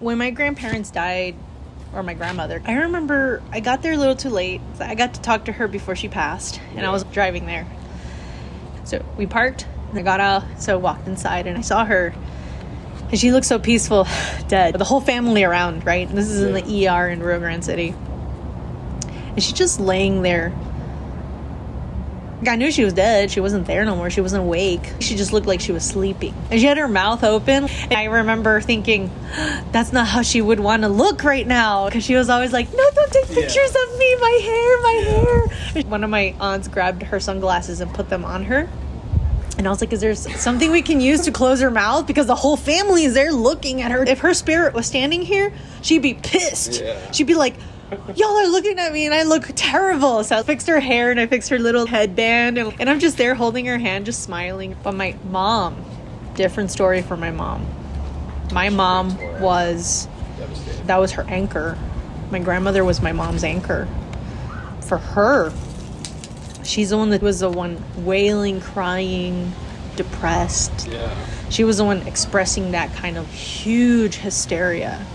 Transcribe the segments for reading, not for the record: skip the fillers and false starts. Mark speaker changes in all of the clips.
Speaker 1: When my grandparents died, or my grandmother, I remember I got there a little too late. I got to talk to her before she passed, and I was driving there. So we parked, and I got out, so I walked inside, and I saw her, and she looked so peaceful, dead. The whole family around, right? This is in the ER in Rio Grande City. And she's just laying there. I knew she was dead. She wasn't there no more. She wasn't awake. She just looked like she was sleeping. And she had her mouth open. And I remember thinking, that's not how she would want to look right now. Because she was always like, no, don't take pictures of me. My hair. One of my aunts grabbed her sunglasses and put them on her. And I was like, is there something we can use to close her mouth? Because the whole family is there looking at her. If her spirit was standing here, she'd be pissed. Yeah. She'd be like, y'all are looking at me and I look terrible. So I fixed her hair and I fixed her little headband. And I'm just there holding her hand, just smiling. But my mom, different story for my mom. My mom that was her anchor. My grandmother was my mom's anchor. For her, she's the one that was the one wailing, crying, depressed. Yeah. She was the one expressing that kind of huge hysteria.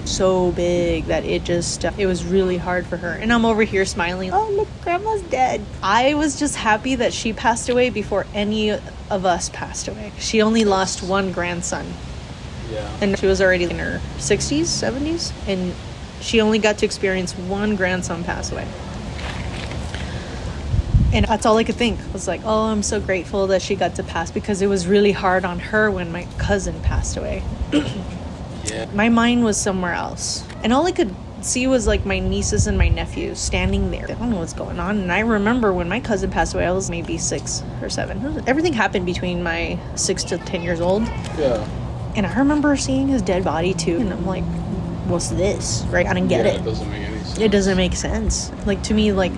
Speaker 1: So big that it was really hard for her. And I'm over here smiling. Oh, look, grandma's dead. I was just happy that she passed away before any of us passed away. She only lost one grandson. Yeah. And she was already in her 60s, 70s. And she only got to experience one grandson pass away. And that's all I could think. I was like, oh, I'm so grateful that she got to pass, because it was really hard on her when my cousin passed away. Yeah. My mind was somewhere else. And all I could see was like my nieces and my nephews standing there. I don't know what's going on. And I remember when my cousin passed away, I was maybe 6 or 7. Everything happened between my 6 to 10 years old. Yeah. And I remember seeing his dead body too. And I'm like, what's this? Right? I didn't get it.
Speaker 2: It doesn't make any sense.
Speaker 1: It doesn't make sense. Like, to me, like,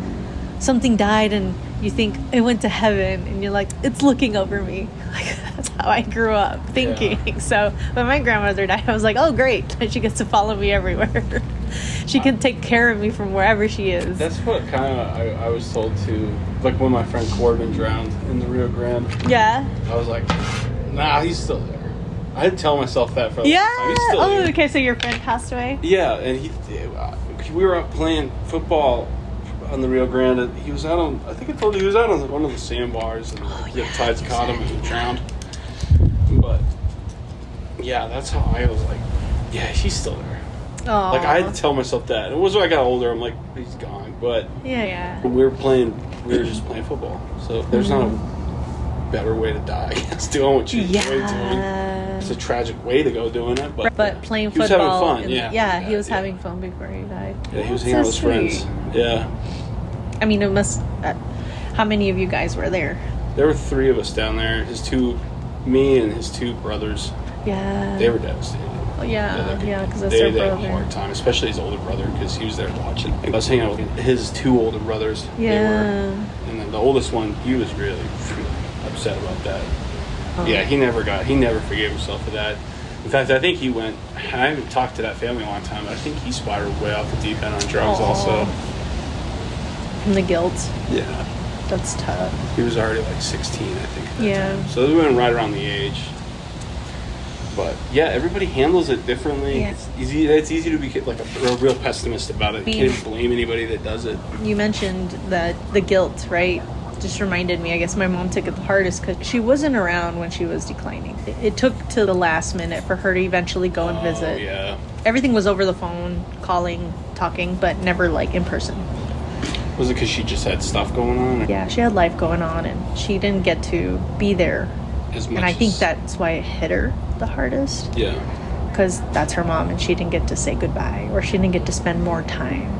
Speaker 1: something died and you think it went to heaven and you're like, it's looking over me. Like, that's how I grew up thinking. Yeah. So when my grandmother died, I was like, oh, great. She gets to follow me everywhere. She can take care of me from wherever she is.
Speaker 2: That's what kind of I was told too. Like when my friend Corbin drowned in the Rio Grande.
Speaker 1: Yeah.
Speaker 2: I was like, nah, he's still there. I had to tell myself that for a long time. He's still there.
Speaker 1: Okay, so your friend passed away?
Speaker 2: Yeah, and we were out playing football on the Rio Grande. He was out on, I think I told you, he was out on one of the sandbars, and the tides caught him and he drowned. But yeah, that's how I was like, yeah, she's still there. Aww. Like, I had to tell myself that. It was when I got older, I'm like, he's gone. But
Speaker 1: yeah,
Speaker 2: when we were just playing football. So there's not a better way to die, I guess, doing what you enjoy doing. It's a tragic way to go doing it, but
Speaker 1: playing
Speaker 2: football,
Speaker 1: he
Speaker 2: was having fun.
Speaker 1: He was having fun before he died.
Speaker 2: Yeah, he was hanging out with his friends. Yeah.
Speaker 1: I mean, it must. How many of you guys were there?
Speaker 2: There were 3 of us down there. Me and his 2 brothers.
Speaker 1: Yeah.
Speaker 2: They were devastated.
Speaker 1: Oh, yeah, because that's their brother.
Speaker 2: They had a hard time, especially his older brother, because he was there watching. I was hanging out with his 2 older brothers.
Speaker 1: Yeah.
Speaker 2: And then the oldest one, he was really upset about that. Oh. Yeah, he never forgave himself for that. In fact, I think I haven't talked to that family in a long time, but I think he spiraled way off the deep end on drugs also.
Speaker 1: From the guilt?
Speaker 2: Yeah.
Speaker 1: That's tough.
Speaker 2: He was already like 16, I think, at that time. So we went right around the age. But yeah, everybody handles it differently. Yeah. It's easy to be like a real pessimist about it. You can't even blame anybody that does it.
Speaker 1: You mentioned that the guilt, right? Just reminded me, I guess my mom took it the hardest because she wasn't around when she was declining. It took to the last minute for her to eventually go and visit.
Speaker 2: Yeah.
Speaker 1: Everything was over the phone, calling, talking, but never like in person.
Speaker 2: Was it because she just had stuff going on?
Speaker 1: Yeah, she had life going on and she didn't get to be there.
Speaker 2: As much
Speaker 1: and I think that's why it hit her the hardest.
Speaker 2: Yeah.
Speaker 1: Because that's her mom and she didn't get to say goodbye or she didn't get to spend more time.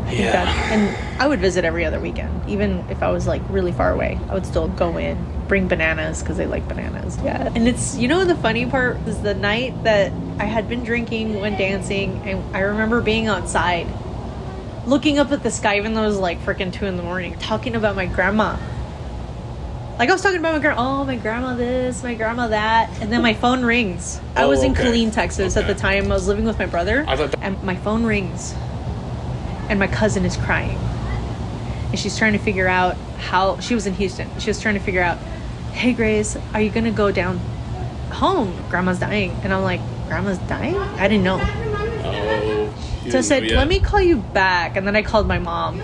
Speaker 2: Yeah.
Speaker 1: And I would visit every other weekend. Even if I was like really far away, I would still go in, bring bananas because they like bananas. Yeah. And it's, the funny part is the night that I had been drinking, went dancing, and I remember being outside, looking up at the sky, even though it was like freaking 2 a.m, talking about my grandma. Like I was talking about my grandma, my grandma this, my grandma that, and then my phone rings. I was in Killeen, Texas at the time. I was living with my brother, and my phone rings. And my cousin is crying. And she's trying to figure out she was in Houston. She was trying to figure out, hey, Grace, are you going to go down home. Grandma's dying. And I'm like, Grandma's dying? I didn't know.
Speaker 2: Oh.
Speaker 1: So I said, let me call you back. And then I called my mom.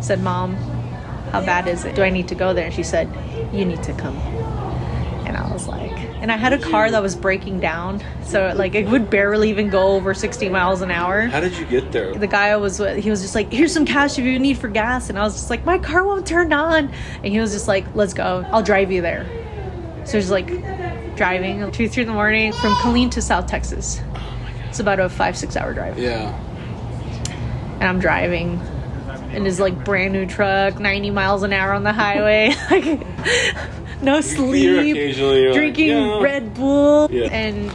Speaker 1: Said, Mom, how bad is it? Do I need to go there? And she said, you need to come. And I was like, and I had a car that was breaking down. So like it would barely even go over 60 miles an hour.
Speaker 2: How did you get there?
Speaker 1: The guy I was with, he was just like, here's some cash if you need for gas. And I was just like, my car won't turn on. And he was just like, let's go. I'll drive you there. So he's like driving 2-3 in the morning from Killeen to South Texas.
Speaker 2: Oh my God.
Speaker 1: It's about a 5-6 hour drive.
Speaker 2: Yeah.
Speaker 1: And I'm driving in his like brand new truck, 90 miles an hour on the highway. Like no sleep, drinking
Speaker 2: like, yeah.
Speaker 1: Red Bull.
Speaker 2: Yeah.
Speaker 1: And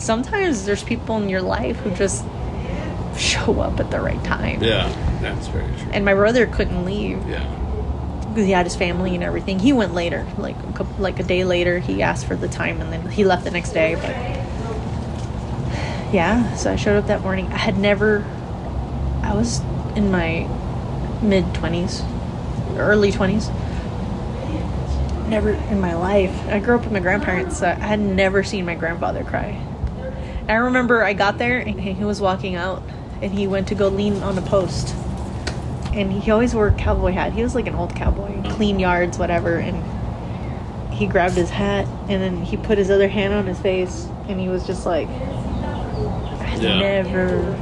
Speaker 1: sometimes there's people in your life who just show up at the right time.
Speaker 2: Yeah, that's very true.
Speaker 1: And my brother couldn't leave.
Speaker 2: Yeah.
Speaker 1: Because he had his family and everything. He went later, like a day later. He asked for the time, and then he left the next day. But yeah, so I showed up that morning. I was in my mid-20s, early 20s. Never in my life. I grew up with my grandparents, so I had never seen my grandfather cry. And I remember I got there, and he was walking out, and he went to go lean on a post. And he always wore a cowboy hat. He was like an old cowboy, clean yards, whatever. And he grabbed his hat, and then he put his other hand on his face, and he was just like, never.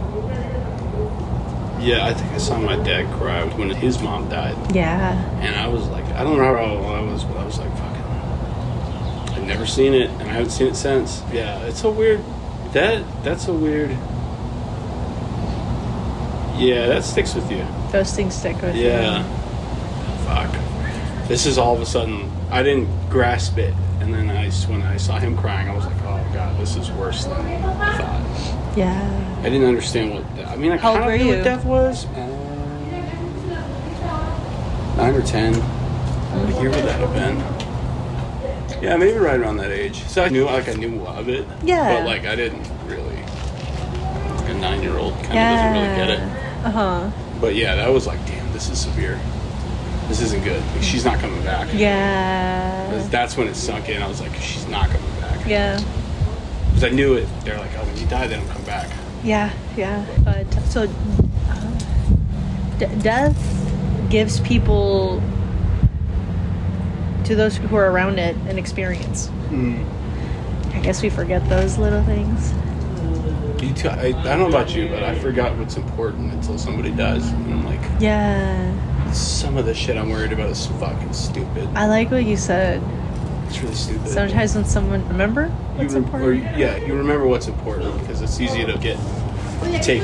Speaker 2: Yeah, I think I saw my dad cry when his mom died.
Speaker 1: Yeah.
Speaker 2: And I was like, I don't remember how old I was, but I was like, fucking, I've never seen it, and I haven't seen it since. Yeah, it's a weird, that's a weird, yeah, that sticks with you.
Speaker 1: Those things stick with you.
Speaker 2: Yeah. Fuck. This is all of a sudden, I didn't grasp it, and then when I saw him crying, I was like, oh God, this is worse than I thought.
Speaker 1: Yeah.
Speaker 2: I didn't understand what, I mean, I kind of knew what death was. 9 or 10. What year would that have been? Yeah, maybe right around that age. So I knew of it.
Speaker 1: Yeah.
Speaker 2: But like I didn't really. Like a 9-year-old kind of doesn't really get it.
Speaker 1: Uh-huh.
Speaker 2: But yeah, that was like, damn, this is severe. This isn't good. Like, she's not coming back.
Speaker 1: Yeah.
Speaker 2: That's when it sunk in. I was like, she's not coming back.
Speaker 1: Yeah.
Speaker 2: Because I knew it. They're like, oh, when you die, they don't come back.
Speaker 1: Yeah, yeah. But so death gives people, to those who are around it, an experience. I guess we forget those little things.
Speaker 2: I don't know about you, but I forgot what's important until somebody dies. And I'm like,
Speaker 1: Yeah.
Speaker 2: some of the shit I'm worried about is fucking stupid.
Speaker 1: I like what you said.
Speaker 2: It's really stupid.
Speaker 1: Sometimes when someone remember what's important.
Speaker 2: You remember what's important because it's easy to take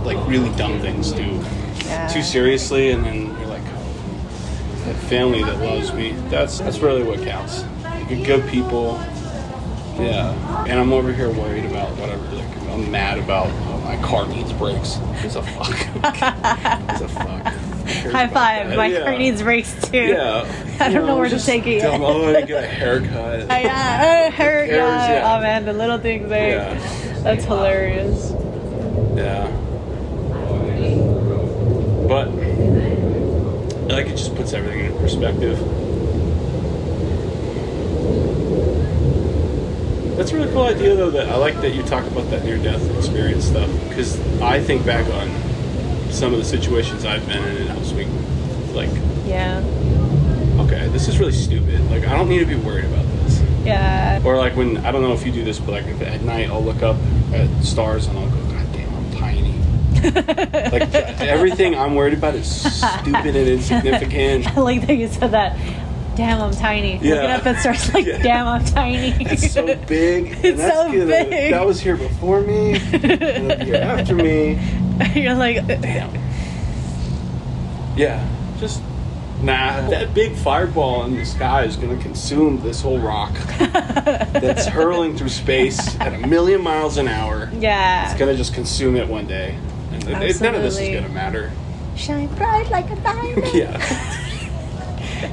Speaker 2: like really dumb things too seriously, and then you're like, that family that loves me, that's really what counts. Like, good people. Yeah. And I'm over here worried about whatever. Like, I'm mad about my car needs brakes. It's a fuck. It's a fuck.
Speaker 1: High five. My car needs brakes too.
Speaker 2: Yeah.
Speaker 1: I don't know where to take it yet.
Speaker 2: Oh, I get a haircut.
Speaker 1: Haircut. Oh man, the little things there.
Speaker 2: Yeah.
Speaker 1: That's hilarious.
Speaker 2: Yeah. But like it just puts everything in perspective. That's a really cool idea though, that I like that you talk about that near-death experience stuff, because I think back on some of the situations I've been in, and I was like, okay, this is really stupid. Like, I don't need to be worried about this.
Speaker 1: Yeah.
Speaker 2: Or like when, I don't know if you do this, but like at night I'll look up at stars and I'll go, God damn, I'm tiny. Like everything I'm worried about is stupid and insignificant.
Speaker 1: I like that you said that. Damn, I'm tiny.
Speaker 2: Yeah.
Speaker 1: Looking up at stars like, damn, I'm tiny.
Speaker 2: It's so big.
Speaker 1: It's so big.
Speaker 2: That was here before me. And it'll be here after me.
Speaker 1: You're like,
Speaker 2: damn. Yeah, just that big fireball in the sky is going to consume this whole rock that's hurling through space at 1,000,000 miles an hour.
Speaker 1: Yeah.
Speaker 2: It's going to just consume it one day. And none of this is going to matter.
Speaker 1: Shine bright like a diamond.
Speaker 2: Yeah.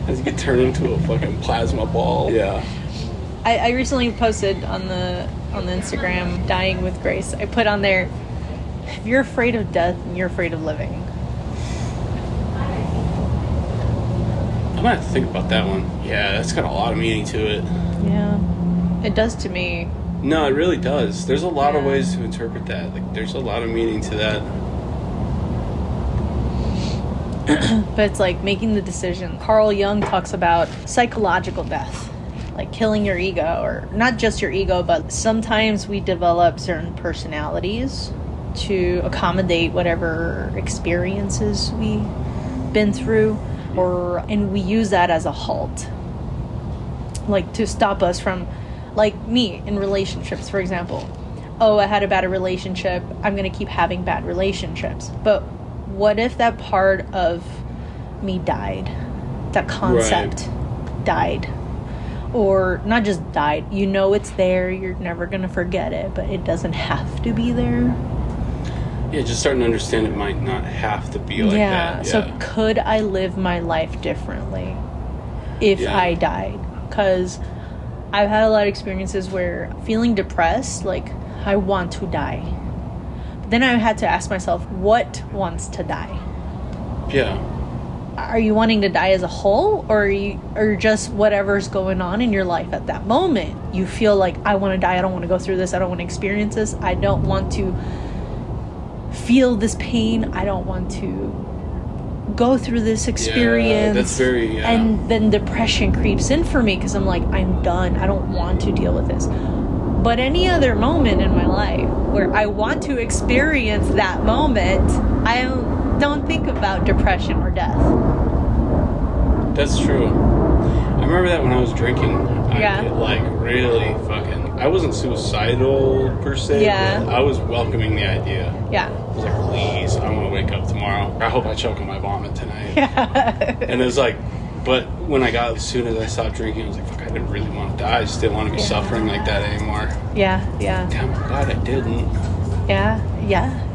Speaker 2: As you get turned into a fucking plasma ball. Yeah.
Speaker 1: I recently posted on the Instagram, Dying with Grace. I put on there, if you're afraid of death, you're afraid of living.
Speaker 2: I might have to think about that one. Yeah, that's got a lot of meaning to it.
Speaker 1: Yeah. It does to me.
Speaker 2: No, it really does. There's a lot of ways to interpret that. Like, there's a lot of meaning to that.
Speaker 1: But it's like making the decision. Carl Jung talks about psychological death, like killing your ego, or not just your ego, but sometimes we develop certain personalities to accommodate whatever experiences we've been through, and we use that as a halt, like to stop us from, like me in relationships, for example. Oh, I had a bad relationship, I'm gonna keep having bad relationships. But what if that part of me died? That concept died. Or not just died, it's there, you're never gonna forget it, but it doesn't have to be there.
Speaker 2: Yeah, just starting to understand it might not have to be like that. Yeah.
Speaker 1: So could I live my life differently if I died? Because I've had a lot of experiences where feeling depressed, like I want to die. But then I had to ask myself, what wants to die?
Speaker 2: Yeah.
Speaker 1: Are you wanting to die as a whole, or just whatever's going on in your life at that moment? You feel like, I want to die, I don't want to go through this, I don't want to experience this, I don't want to feel this pain, I don't want to go through this experience.
Speaker 2: That's very
Speaker 1: And then depression creeps in for me because I'm like, I'm done, I don't want to deal with this. But any other moment in my life where I want to experience that moment, I don't think about depression or death.
Speaker 2: That's true. I remember that when I was drinking. I wasn't suicidal per se, but I was welcoming the idea.
Speaker 1: Yeah.
Speaker 2: I was like, please, I want to wake up tomorrow. I hope I choke on my vomit tonight.
Speaker 1: Yeah.
Speaker 2: And it was like, but when as soon as I stopped drinking, I was like, fuck, I didn't really want to die. I just didn't want to be suffering like that anymore.
Speaker 1: Yeah.
Speaker 2: Damn, I'm glad I didn't.
Speaker 1: Yeah.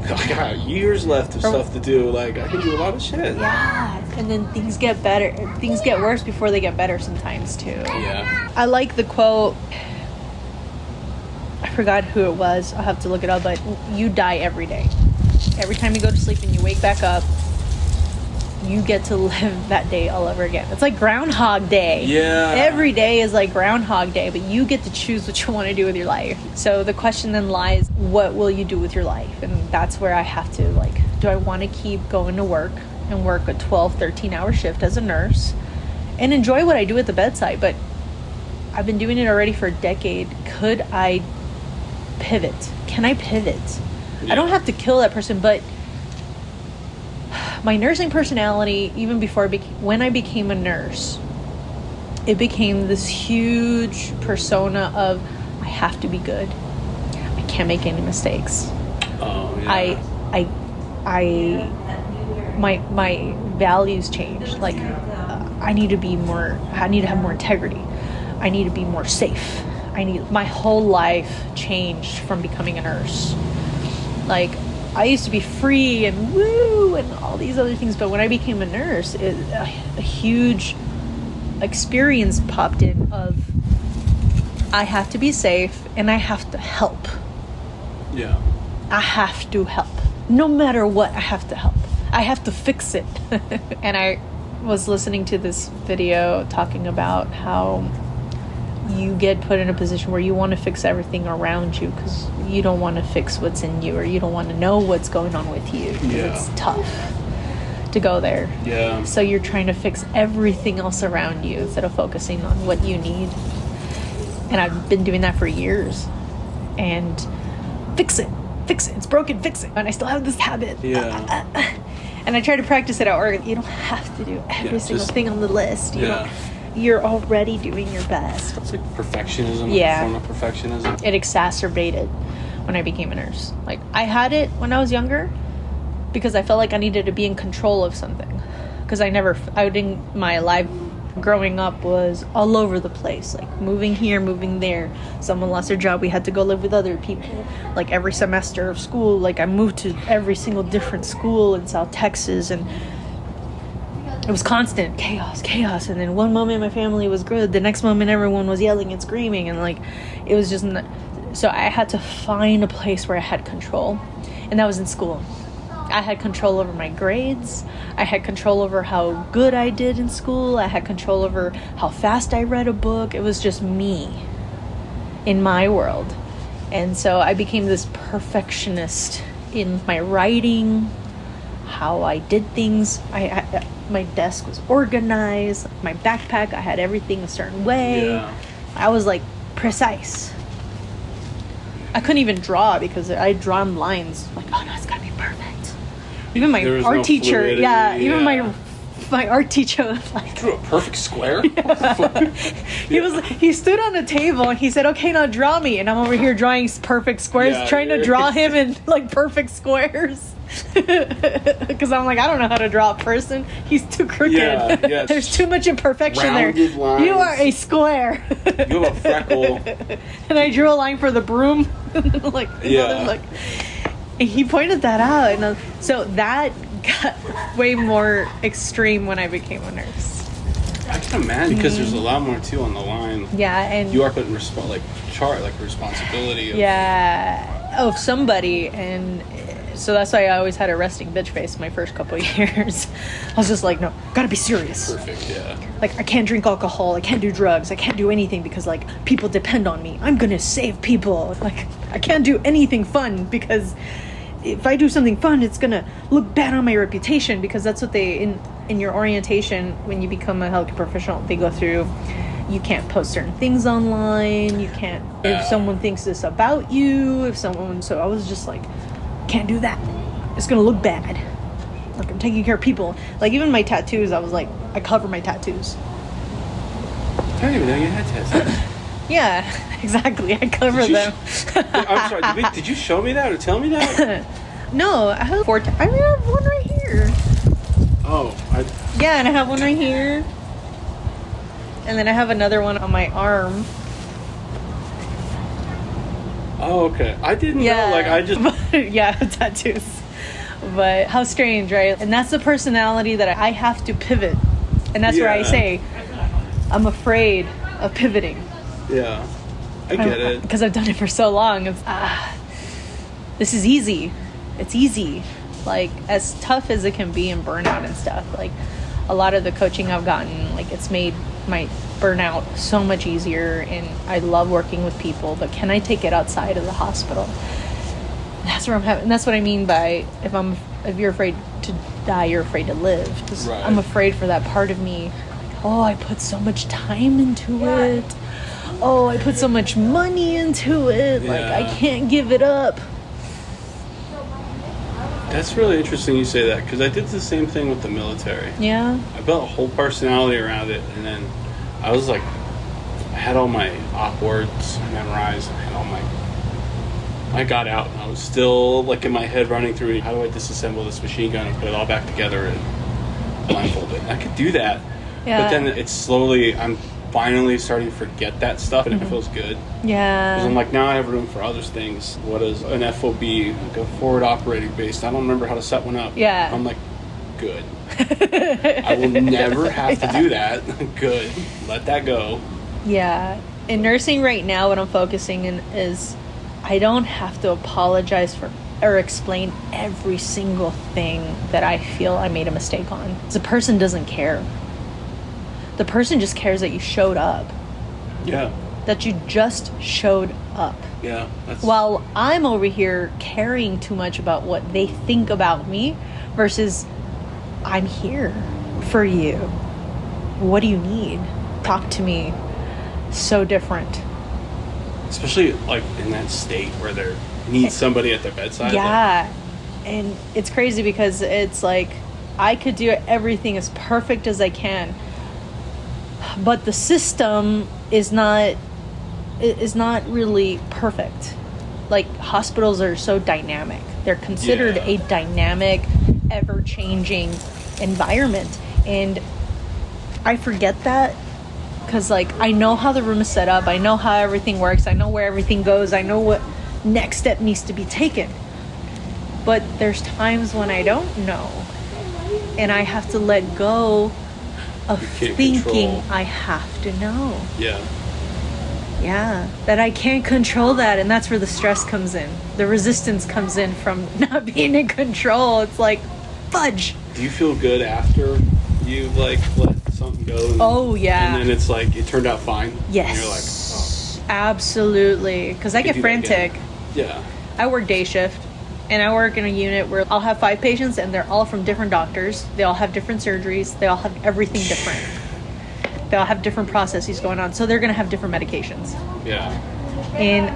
Speaker 2: I got years left of stuff to do. Like, I can do a lot of shit.
Speaker 1: Yeah. And then things get better. Things get worse before they get better sometimes, too.
Speaker 2: Yeah.
Speaker 1: I like the quote. I forgot who it was. I'll have to look it up. But you die every day. Every time you go to sleep and you wake back up, you get to live that day all over again. It's like Groundhog Day.
Speaker 2: Yeah.
Speaker 1: Every day is like Groundhog Day, but you get to choose what you want to do with your life. So the question then lies, what will you do with your life? And that's where I have to, like, do I want to keep going to work and work a 12, 13-hour shift as a nurse and enjoy what I do at the bedside? But I've been doing it already for a decade. Could I pivot? Can I pivot? Yeah. I don't have to kill that person, but my nursing personality, even before when I became a nurse, it became this huge persona of, I have to be good. I can't make any mistakes.
Speaker 2: Oh, yeah.
Speaker 1: My values changed. Like, I need to have more integrity. I need to be more safe. My whole life changed from becoming a nurse. Like, I used to be free and woo and all these other things, but when I became a nurse, a huge experience popped in of, I have to be safe and I have to help.
Speaker 2: Yeah.
Speaker 1: I have to help. No matter what, I have to help. I have to fix it. And I was listening to this video talking about how you get put in a position where you want to fix everything around you because you don't want to fix what's in you, or you don't want to know what's going on with you.
Speaker 2: Yeah.
Speaker 1: It's tough to go there.
Speaker 2: Yeah.
Speaker 1: So you're trying to fix everything else around you instead of focusing on what you need. And I've been doing that for years. And fix it. It's broken, fix it. And I still have this habit.
Speaker 2: Yeah.
Speaker 1: And I try to practice it at work. You don't have to do every single thing on the list. You're already doing your best.
Speaker 2: It's like perfectionism.
Speaker 1: Yeah.
Speaker 2: Like a form of perfectionism.
Speaker 1: It exacerbated when I became a nurse. Like, I had it when I was younger because I felt like I needed to be in control of something. Because my life growing up was all over the place. Like, moving here, moving there. Someone lost their job, we had to go live with other people. Like, every semester of school, like, I moved to every single different school in South Texas, and it was constant chaos. And then one moment my family was good, the next moment everyone was yelling and screaming, and like, it was just so I had to find a place where I had control, and that was in school. I had control over my grades. I had control over how good I did in school. I had control over how fast I read a book. It was just me. in my world. And so I became this perfectionist in my writing, how I did things. My desk was organized, my backpack, I had everything a certain way.
Speaker 2: Yeah.
Speaker 1: I was like precise. I couldn't even draw because I'd drawn lines like, oh no, it's gotta be perfect. Even my
Speaker 2: There was
Speaker 1: art
Speaker 2: no
Speaker 1: teacher,
Speaker 2: fluidity,
Speaker 1: even
Speaker 2: yeah.
Speaker 1: my art teacher was like,
Speaker 2: Drew a perfect square.
Speaker 1: he stood on a table and he said, okay, now draw me. And I'm over here drawing perfect squares,
Speaker 2: Yeah,
Speaker 1: trying to
Speaker 2: you're-
Speaker 1: draw him in like perfect squares. Because I'm like, I don't know how to draw a person. He's too crooked.
Speaker 2: Yeah, yes.
Speaker 1: There's too much imperfection
Speaker 2: Rounded
Speaker 1: there.
Speaker 2: lines.
Speaker 1: You are a square.
Speaker 2: You have a freckle.
Speaker 1: And I drew a line for the broom. Like,
Speaker 2: Yeah.
Speaker 1: like, and he pointed that out. And so that got way more extreme when I became a nurse.
Speaker 2: I can imagine because there's a lot more too on the line.
Speaker 1: Yeah, and
Speaker 2: You are putting responsibility.
Speaker 1: of somebody, and so that's why I always had a resting bitch face my first couple of years. I was just like, no, gotta be serious.
Speaker 2: Perfect. Yeah.
Speaker 1: Like, I can't drink alcohol, I can't do drugs, I can't do anything because like people depend on me. I'm gonna save people. Like, I can't do anything fun because if I do something fun, it's gonna look bad on my reputation, because that's what they in your orientation when you become a healthcare professional, they go through. You can't post certain things online. You can't, if someone thinks this about you, so I was just like, can't do that. It's gonna look bad. Like, I'm taking care of people. Like, even my tattoos, I was like, I cover my tattoos.
Speaker 2: I don't even know you had tattoos.
Speaker 1: Yeah, exactly. I cover
Speaker 2: Did you
Speaker 1: them.
Speaker 2: I'm sorry. Did you show me that or tell me that?
Speaker 1: No, I have I have one right here.
Speaker 2: Oh,
Speaker 1: Yeah, and I have one right here. And then I have another one on my arm.
Speaker 2: Oh, okay. I didn't know. Like, I just.
Speaker 1: Yeah, tattoos. But how strange, right? And that's the personality that I have to pivot. And that's where I
Speaker 2: Yeah.
Speaker 1: say, I'm afraid of pivoting.
Speaker 2: Yeah. I get it.
Speaker 1: Because I've done it for so long. It's, this is easy. It's easy. Like, as tough as it can be in burnout and stuff, like, a lot of the coaching I've gotten, like, it's made my burnout so much easier, and I love working with people, but can I take it outside of the hospital? That's where I'm having, and that's what I mean by if you're afraid to die, you're afraid to live. 'Cause
Speaker 2: Right.
Speaker 1: I'm afraid for that part of me. Like, oh, I put so much time into it. Oh, I put so much money into it. Like, I
Speaker 2: Yeah.
Speaker 1: can't give it up.
Speaker 2: That's really interesting you say that, because I did the same thing with the military.
Speaker 1: Yeah.
Speaker 2: I built a whole personality around it, and then I was like, I had all my op words memorized. I got out, and I was still like in my head running through, how do I disassemble this machine gun and put it all back together and blindfold it? I could do that,
Speaker 1: Yeah.
Speaker 2: but then it's slowly, I'm finally starting to forget that stuff, and it feels good.
Speaker 1: Yeah.
Speaker 2: Because I'm like, now I have room for other things. What is an FOB, like a forward operating base? I don't remember how to set one up.
Speaker 1: Yeah.
Speaker 2: I'm like, good. I will never have to do that. Good. Let that go.
Speaker 1: Yeah. In nursing right now, what I'm focusing in is I don't have to apologize for or explain every single thing that I feel I made a mistake on. The person doesn't care. The person just cares that you showed up,
Speaker 2: Yeah.
Speaker 1: that you just showed up.
Speaker 2: Yeah. That's,
Speaker 1: While I'm over here caring too much about what they think about me versus I'm here for you. What do you need? Talk to me. So different.
Speaker 2: especially like in that state where there needs somebody at their bedside.
Speaker 1: Yeah. And it's crazy because it's like I could do everything as perfect as I can, but the system is not really perfect. Like, hospitals are so dynamic. They're considered
Speaker 2: Yeah.
Speaker 1: a dynamic, ever-changing environment. And I forget that because, like, I know how the room is set up. I know how everything works. I know where everything goes. I know what next step needs to be taken. But there's times when I don't know. And I have to let go of
Speaker 2: You can't
Speaker 1: thinking
Speaker 2: control.
Speaker 1: I have to know.
Speaker 2: Yeah.
Speaker 1: Yeah, that I can't control that, and that's where the stress comes in. The resistance comes in from not being in control. It's like, fudge.
Speaker 2: Do you feel good after you like let something go? And,
Speaker 1: Oh, yeah.
Speaker 2: And then it's like it turned out fine.
Speaker 1: Yes.
Speaker 2: And you're like,
Speaker 1: Absolutely. Because I
Speaker 2: Could
Speaker 1: get
Speaker 2: do that again.
Speaker 1: frantic.
Speaker 2: Yeah.
Speaker 1: I work day shift, and I work in a unit where I'll have 5 patients, and they're all from different doctors. They all have different surgeries. They all have everything different. They all have different processes going on. So they're going to have different medications.
Speaker 2: Yeah.
Speaker 1: And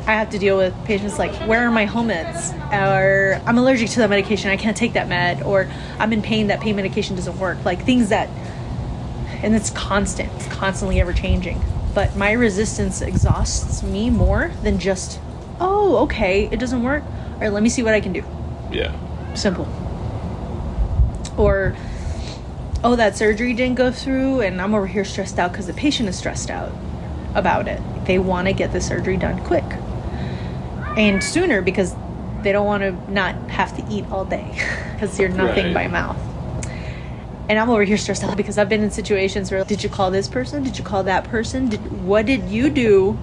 Speaker 1: I have to deal with patients like, where are my home meds? Or I'm allergic to that medication, I can't take that med. Or I'm in pain, that pain medication doesn't work. Like things that, and it's constant. It's constantly ever changing. But my resistance exhausts me more than just, oh, okay, it doesn't work. All right, let me see what I can do.
Speaker 2: Yeah.
Speaker 1: Simple. Or, oh, that surgery didn't go through and I'm over here stressed out because the patient is stressed out about it. They want to get the surgery done quick and sooner because they don't want to not have to eat all day because you're nothing by mouth. And I'm over here stressed out because I've been in situations where, did you call this person? Did you call that person? What did you do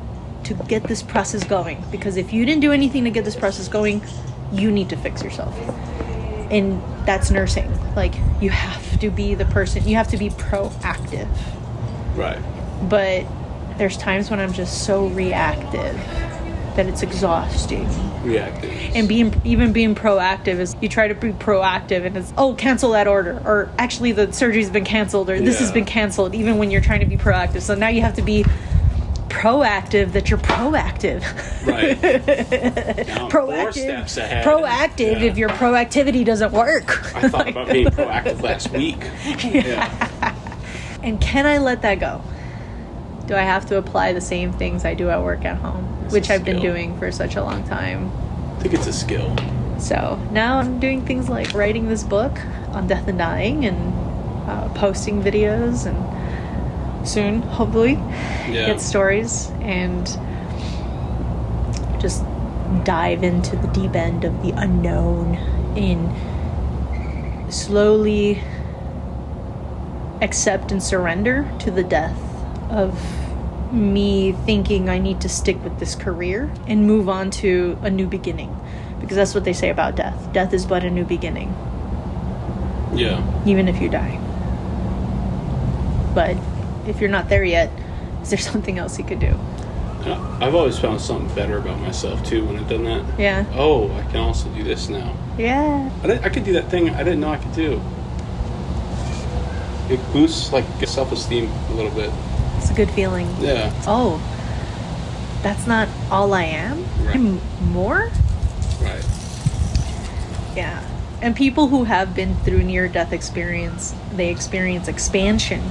Speaker 1: to get this process going? Because if you didn't do anything to get this process going, you need to fix yourself. And that's nursing. Like, you have to be the person, you have to be proactive.
Speaker 2: Right.
Speaker 1: But there's times when I'm just so reactive that it's exhausting.
Speaker 2: Reactive.
Speaker 1: And being proactive is, you try to be proactive and it's, oh, cancel that order, or actually the surgery's been canceled, or this has been canceled, even when you're trying to be proactive. So now you have to be proactive that you're proactive.
Speaker 2: Right. Now I'm 4 steps ahead.
Speaker 1: Proactive if your proactivity doesn't work.
Speaker 2: I thought about being proactive last week. Yeah.
Speaker 1: And can I let that go? Do I have to apply the same things I do at work at home, which I've been doing for such a long time?
Speaker 2: I think it's a skill.
Speaker 1: So now I'm doing things like writing this book on death and dying, and posting videos, and soon, hopefully, get stories, and just dive into the deep end of the unknown and slowly accept and surrender to the death of me thinking I need to stick with this career and move on to a new beginning, because that's what they say about death. Death is but a new beginning.
Speaker 2: Yeah.
Speaker 1: Even if you die. But if you're not there yet, is there something else you could do?
Speaker 2: I've always found something better about myself too when I've done that.
Speaker 1: Yeah.
Speaker 2: Oh, I can also do this now.
Speaker 1: Yeah.
Speaker 2: I could do that thing I didn't know I could do. It boosts like self-esteem a little bit.
Speaker 1: It's a good feeling.
Speaker 2: Yeah.
Speaker 1: Oh, that's not all I am?
Speaker 2: Right.
Speaker 1: I'm more?
Speaker 2: Right.
Speaker 1: Yeah. And people who have been through near-death experience, they experience expansion.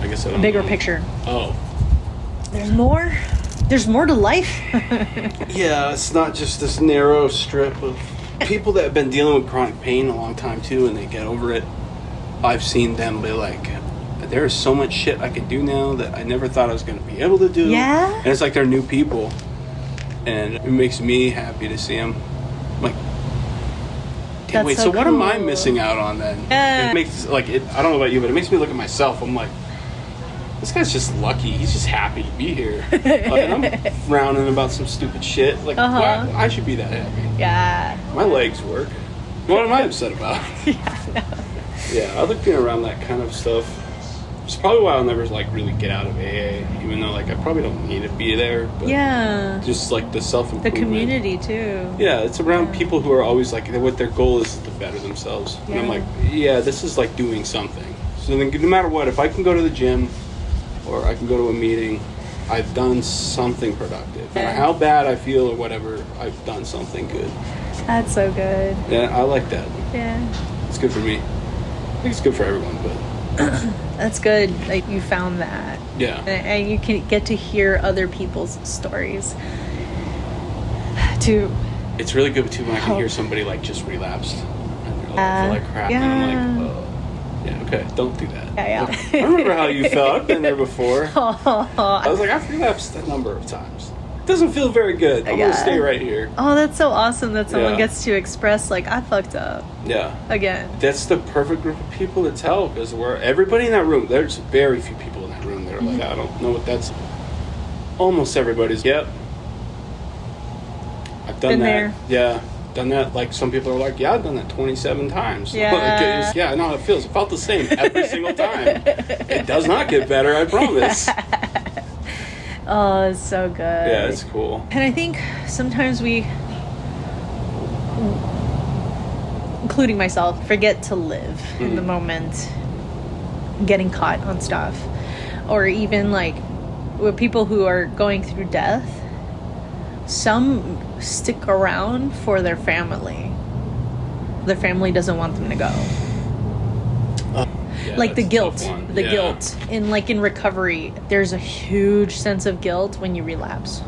Speaker 2: I guess I don't
Speaker 1: Bigger
Speaker 2: know.
Speaker 1: picture.
Speaker 2: Oh.
Speaker 1: There's more. There's more to life.
Speaker 2: Yeah, it's not just this narrow strip of people that have been dealing with chronic pain a long time too, and they get over it. I've seen them be like, there is so much shit I can do now that I never thought I was going to be able to do.
Speaker 1: Yeah.
Speaker 2: And it's like they're new people. And it makes me happy to see them. Like,
Speaker 1: That's
Speaker 2: wait,
Speaker 1: so
Speaker 2: so what am I
Speaker 1: cool.
Speaker 2: missing out on then?
Speaker 1: Yeah.
Speaker 2: It makes, like, I don't know about you, but it makes me look at myself. I'm like, this guy's just lucky. He's just happy to be here. And I'm frowning about some stupid shit. Like, why, I should be that happy.
Speaker 1: Yeah.
Speaker 2: My legs work. What am I upset about? Yeah, I like being around that kind of stuff. It's probably why I'll never like really get out of AA, even though like I probably don't need to be there. But
Speaker 1: Yeah.
Speaker 2: just like the self-improvement.
Speaker 1: The community too.
Speaker 2: Yeah, it's around people who are always like, what their goal is to better themselves. And I'm
Speaker 1: Yeah.
Speaker 2: like, yeah, this is like doing something. So then no matter what, if I can go to the gym or I can go to a meeting, I've done something productive. No matter how bad I feel or whatever, I've done something good.
Speaker 1: That's so good.
Speaker 2: Yeah, I like that.
Speaker 1: Yeah.
Speaker 2: It's good for me. I think it's good for everyone, but
Speaker 1: That's good. Like, you found that.
Speaker 2: yeah.
Speaker 1: And you can get to hear other people's stories. To
Speaker 2: It's really good too when I can hear somebody like just relapsed and they're like, I feel like crap,
Speaker 1: yeah.
Speaker 2: and I'm like, oh, yeah, okay, don't do that.
Speaker 1: Yeah.
Speaker 2: I remember how you felt. I've been there before.
Speaker 1: Oh,
Speaker 2: I was like, I've relapsed a number of times. It doesn't feel very good. I'm gonna stay right here.
Speaker 1: oh, that's so awesome that someone
Speaker 2: Yeah.
Speaker 1: gets to express, like, I fucked up
Speaker 2: Yeah.
Speaker 1: again.
Speaker 2: That's the perfect group of people to tell, because we're everybody in that room. There's very few people in that room that are like, I don't know what that's. Almost everybody's. Yep. I've done
Speaker 1: Been
Speaker 2: that.
Speaker 1: there.
Speaker 2: Yeah. done that. Like, some people are like, yeah, I've done that 27 times.
Speaker 1: Yeah.
Speaker 2: I know how it feels. It felt the same every single time. It does not get better, I promise.
Speaker 1: Oh, it's so good.
Speaker 2: Yeah, it's cool.
Speaker 1: And I think sometimes we, including myself, forget to live in the moment, getting caught on stuff. Or even like with people who are going through death, some stick around for their family. Their family doesn't want them to go.
Speaker 2: Yeah,
Speaker 1: Like the
Speaker 2: that's a tough
Speaker 1: guilt,
Speaker 2: one.
Speaker 1: the
Speaker 2: Yeah.
Speaker 1: guilt in recovery, there's a huge sense of guilt when you relapse.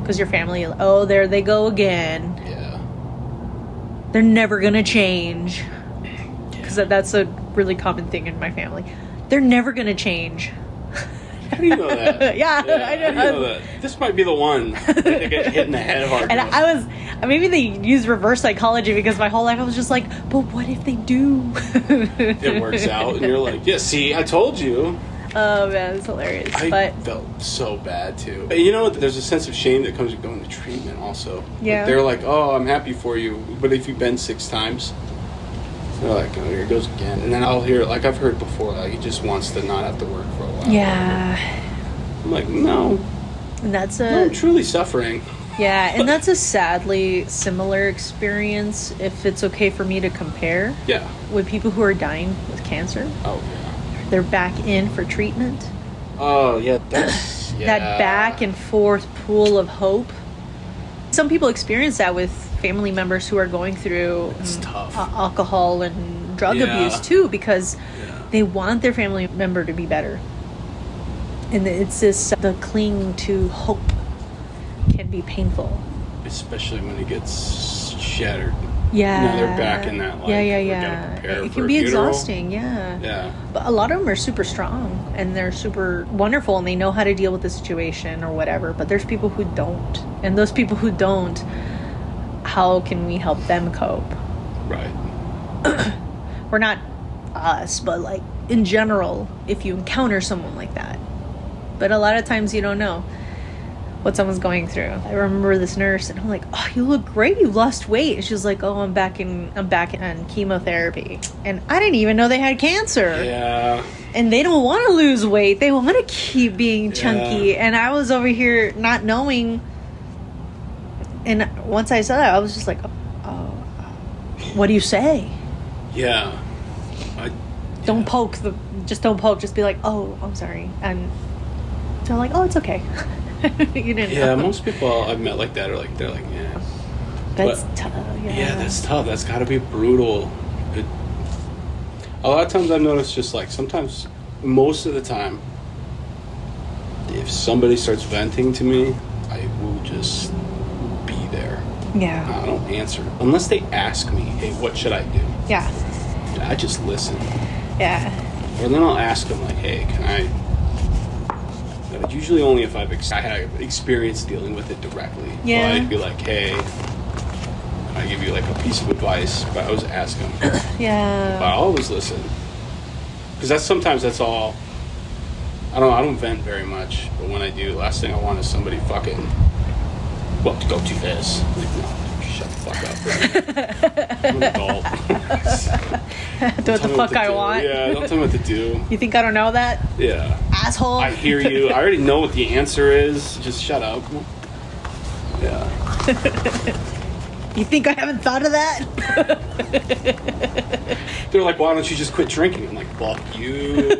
Speaker 1: Because your family, oh, there they go again.
Speaker 2: Yeah.
Speaker 1: They're never going to change. Because that's a really common thing in my family. They're never going to change.
Speaker 2: How do you know that?
Speaker 1: Yeah, I
Speaker 2: How do you know that? This might be the one that they get hit in the head hard.
Speaker 1: And
Speaker 2: enough.
Speaker 1: maybe they use reverse psychology because my whole life I was just like, but what if they do?
Speaker 2: It works out, and you're like, yeah, see, I told you.
Speaker 1: Oh man, it's hilarious.
Speaker 2: I
Speaker 1: But
Speaker 2: felt so bad too. And you know what? There's a sense of shame that comes with going to treatment also. Like,
Speaker 1: Yeah.
Speaker 2: they're like, oh, I'm happy for you, but if you've been 6 times, they're like, oh, here it goes again. And then I'll hear, like I've heard before, like he just wants to not have to work for a while.
Speaker 1: yeah,
Speaker 2: I'm like, no,
Speaker 1: and that's
Speaker 2: I'm truly suffering.
Speaker 1: and that's a sadly similar experience. If it's okay for me to compare
Speaker 2: Yeah.
Speaker 1: with people who are dying with cancer,
Speaker 2: Oh yeah.
Speaker 1: they're back in for treatment.
Speaker 2: Oh yeah. That's
Speaker 1: That back and forth pool of hope. Some people experience that with family members who are going through
Speaker 2: It's tough.
Speaker 1: alcohol and drug
Speaker 2: Yeah.
Speaker 1: abuse too, because
Speaker 2: Yeah.
Speaker 1: they want their family member to be better. And it's this, the cling to hope can be painful.
Speaker 2: Especially when it gets shattered.
Speaker 1: Yeah.
Speaker 2: Now they're back in that, like,
Speaker 1: yeah.
Speaker 2: we gotta prepare
Speaker 1: It
Speaker 2: for
Speaker 1: can
Speaker 2: a
Speaker 1: be
Speaker 2: funeral.
Speaker 1: exhausting, yeah.
Speaker 2: Yeah.
Speaker 1: But a lot of them are super strong and they're super wonderful and they know how to deal with the situation or whatever. But there's people who don't. And those people who don't, how can we help them cope?
Speaker 2: Right.
Speaker 1: We're not us, but like in general, if you encounter someone like that. But a lot of times you don't know what someone's going through. I remember this nurse and I'm like, oh, you look great. You lost weight. And she's like, oh, I'm back on chemotherapy. And I didn't even know they had cancer.
Speaker 2: Yeah.
Speaker 1: And they don't want to lose weight. They want to keep being chunky.
Speaker 2: Yeah.
Speaker 1: And I was over here not knowing. And once I saw that, I was just like, oh, what do you say?
Speaker 2: Yeah.
Speaker 1: Don't poke just don't poke. Just be like, oh, I'm sorry. And they're like, oh, it's okay. You didn't
Speaker 2: Yeah,
Speaker 1: know.
Speaker 2: most people I've met like that are like, they're like, yeah.
Speaker 1: That's
Speaker 2: but-
Speaker 1: tough.
Speaker 2: Yeah, that's tough. That's got to be brutal. A lot of times I've noticed just like sometimes, most of the time, if somebody starts venting to me, I will just be there.
Speaker 1: Yeah.
Speaker 2: I don't answer. Unless they ask me, hey, what should I do?
Speaker 1: Yeah.
Speaker 2: I just listen.
Speaker 1: Yeah.
Speaker 2: Or then I'll ask them like, hey, can I... Usually only if I have experience dealing with it directly.
Speaker 1: Yeah.
Speaker 2: So I'd be like, hey, can I give you like a piece of advice? But I always ask them. But I
Speaker 1: Yeah.
Speaker 2: always listen. Because sometimes that's all... I don't vent very much. But when I do, the last thing I want is somebody fucking... Well, to go do this. Like, no, shut the fuck up. I'm an adult.
Speaker 1: Do what the fuck I want.
Speaker 2: Yeah, don't tell me what to do.
Speaker 1: You think I don't know that?
Speaker 2: Yeah.
Speaker 1: Asshole.
Speaker 2: I hear you. I already know what the answer is. Just shut up. Yeah.
Speaker 1: You think I haven't thought of that?
Speaker 2: They're like, why don't you just quit drinking? I'm like, fuck you.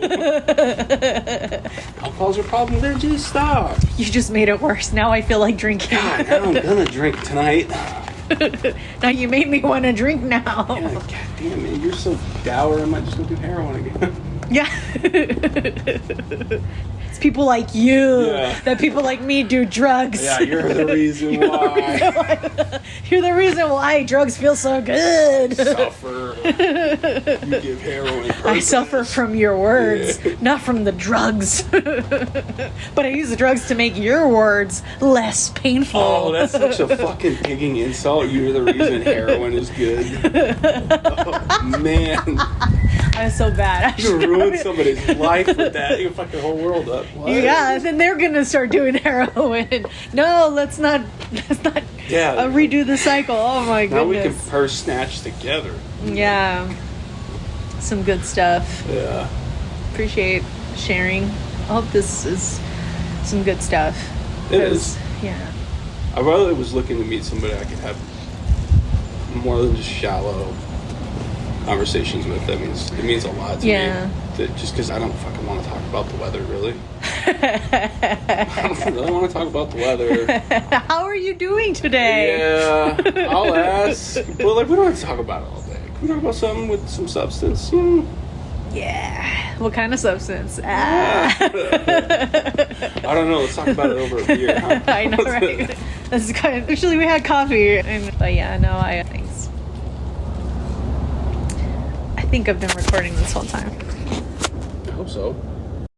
Speaker 2: Alcohol's your problem. Then just stop.
Speaker 1: You just made it worse. Now I feel like drinking.
Speaker 2: God, now I'm gonna drink tonight.
Speaker 1: Now you made me want to drink now.
Speaker 2: Yeah, God damn it. You're so dour. I might just go do heroin again.
Speaker 1: Yeah. It's people like you
Speaker 2: Yeah.
Speaker 1: that people like me do drugs.
Speaker 2: Yeah, you're the reason why.
Speaker 1: You're the reason why drugs feel so good.
Speaker 2: Suffer. You give heroin.
Speaker 1: I
Speaker 2: purpose.
Speaker 1: suffer from your words,
Speaker 2: Yeah.
Speaker 1: not from the drugs. But I use the drugs to make your words less painful.
Speaker 2: Oh, that's such a fucking pigging insult. You're the reason heroin is good. Oh, man.
Speaker 1: I'm so bad.
Speaker 2: You ruined somebody's life with that. You fucked the whole world up. What?
Speaker 1: Yeah, then they're gonna start doing heroin. No, let's not
Speaker 2: Yeah.
Speaker 1: redo the cycle. Oh my
Speaker 2: Now we can
Speaker 1: goodness.
Speaker 2: purse snatch together.
Speaker 1: Yeah. Some good stuff.
Speaker 2: Yeah.
Speaker 1: Appreciate sharing. I hope this is some good stuff.
Speaker 2: It is.
Speaker 1: 'Cause, yeah.
Speaker 2: I really was looking to meet somebody I could have more than just shallow conversations with. It means a lot to
Speaker 1: Yeah.
Speaker 2: me. That just because I don't fucking want to talk about the weather, really. I don't really want to talk about the weather.
Speaker 1: How are you doing today?
Speaker 2: Yeah, I'll ask. But like, we don't have to talk about it all day. Can we talk about something with some substance?
Speaker 1: Yeah. What kind of substance?
Speaker 2: I don't know. Let's talk about it over a beer. Huh?
Speaker 1: I know, right? This is kind of, actually, we had coffee. But yeah, no, thanks. I think I've been recording this whole time.
Speaker 2: I hope so.